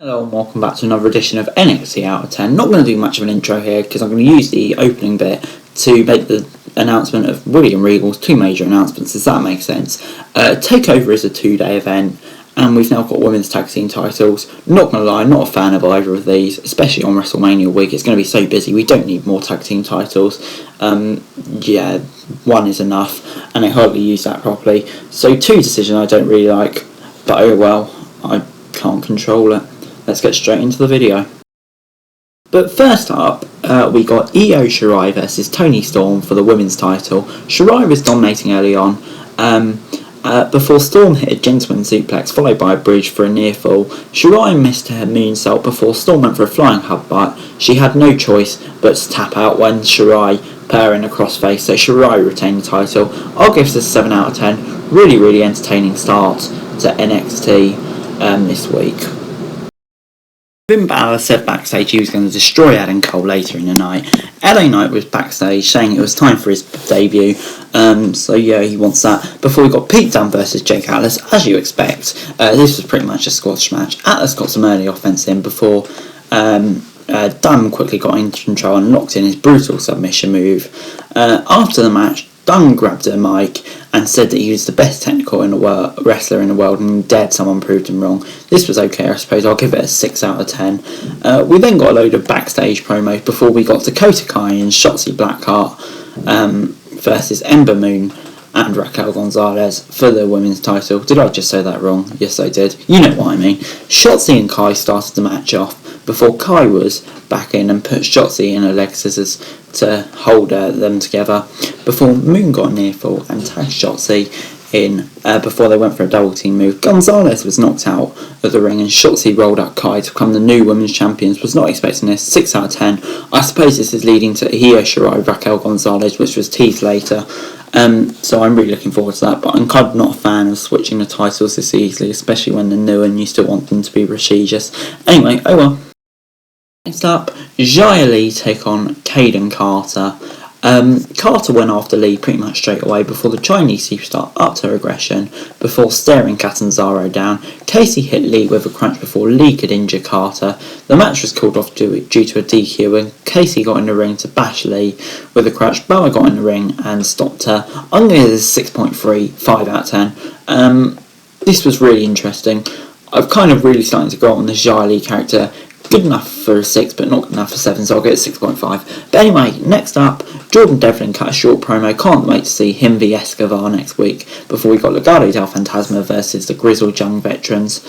Hello and welcome back to another edition of NXT Out of 10. Not going to do much of an intro here because I'm going to use the opening bit to make the announcement of William Regal's two major announcements, does that make sense? TakeOver is a 2-day event and we've now got women's tag team titles. Not going to lie, not a fan of either of these, especially on WrestleMania week. It's going to be so busy, we don't need more tag team titles. Yeah, one is enough and they hardly use that properly. So two decisions I don't really like, but oh well, I can't control it. Let's get straight into the video. But first up, we got Io Shirai versus Toni Storm for the women's title. Shirai was dominating early on, before Storm hit a gentleman suplex followed by a bridge for a near fall. Shirai missed her moonsault before Storm went for a flying headbutt. She had no choice but to tap out when Shirai put her in a crossface, so Shirai retained the title. I'll give this a 7 out of 10. Really entertaining start to NXT this week. Finn Balor said backstage he was going to destroy Adam Cole later in the night. LA Knight was backstage saying it was time for his debut, so yeah, he wants that. Before we got Pete Dunne versus Jake Atlas, as you expect. This was pretty much a squash match. Atlas got some early offense in before Dunne quickly got into control and locked in his brutal submission move. After the match, Dunne grabbed a mic and said that he was the best technical wrestler in the world and dared someone proved him wrong. This was okay, I suppose. I'll give it a 6 out of 10. We then got a load of backstage promos before we got Dakota Kai and Shotzy Blackheart versus Ember Moon and Raquel Gonzalez for the women's title. Did I just say that wrong? Yes, I did. You know what I mean. Shotzy and Kai started the match off before Kai was back in and put Shotzy in her leg scissors to hold them together before Moon got a near fall and tagged Shotzy in before they went for a double team move. Gonzalez was knocked out of the ring and Shotzy rolled up Kai to become the new women's champions. Was not expecting this. 6 out of 10. I suppose this is leading to Io Shirai Raquel Gonzalez, which was teased later. So I'm really looking forward to that, but I'm kind of not a fan of switching the titles this easily, especially when they're new and you still want them to be prestigious. Anyway, oh well. Next up, Xia Li take on Kaden Carter. Carter went after Lee pretty much straight away before the Chinese superstar upped her aggression before staring Catanzaro down. Casey hit Lee with a crunch before Lee could injure Carter. The match was called off due to a DQ and Casey got in the ring to bash Lee with a crutch. Balor got in the ring and stopped her. I'm going to give this 6.3, 5 out of 10. This was really interesting. I've kind of really started to go on the Xia Li character. Good enough for a 6, but not good enough for 7, so I'll get a 6.5. But anyway, next up, Jordan Devlin cut a short promo. Can't wait to see him v Escobar next week. Before we got Legado del Fantasma versus the Grizzled Young Veterans.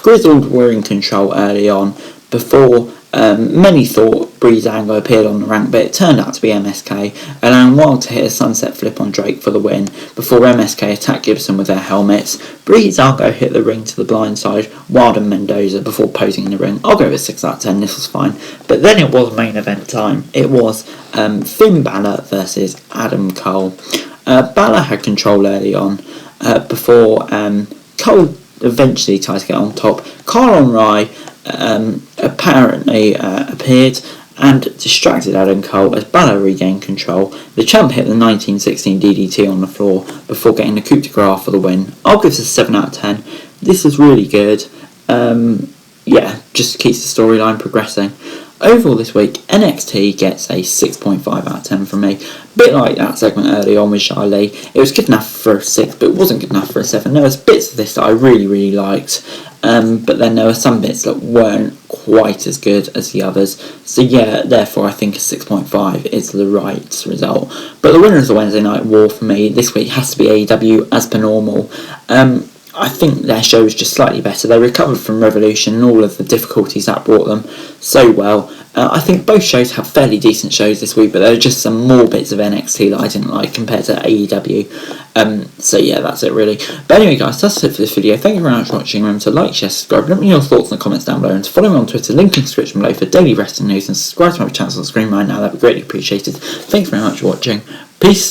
Grizzled were in control early on before many thought Breezango appeared on the rank, but it turned out to be MSK, allowing Wild to hit a sunset flip on Drake for the win before MSK attacked Gibson with their helmets. Breezango hit the ring to the blind side, Wild and Mendoza before posing in the ring. I'll go with 6 out of 10, this was fine. But then it was main event time. It was Finn Balor versus Adam Cole. Balor had control early on before Cole eventually tried to get on top. Karl and Rye apparently appeared and distracted Adam Cole as Balor regained control. The champ hit the 1916 DDT on the floor before getting the coup de grace for the win. I'll give this a 7 out of 10. This is really good. Yeah, just keeps the storyline progressing. Overall this week, NXT gets a 6.5 out of 10 from me. Bit like that segment early on with Xia Li. It was good enough for a 6, but it wasn't good enough for a 7. There was bits of this that I really liked, but then there were some bits that weren't quite as good as the others. So yeah, therefore I think a 6.5 is the right result. But the winner of the Wednesday Night War for me this week has to be AEW as per normal. I think their show was just slightly better. They recovered from Revolution and all of the difficulties that brought them so well. I think both shows have fairly decent shows this week, but there are just some more bits of NXT that I didn't like compared to AEW. So yeah, that's it really. But anyway guys, that's it for this video. Thank you very much for watching. Remember to like, share, subscribe, let me know your thoughts in the comments down below, and to follow me on Twitter, link in the description below for daily wrestling news, and subscribe to my channel on the screen right now. That'd be greatly appreciated. Thanks very much for watching. Peace.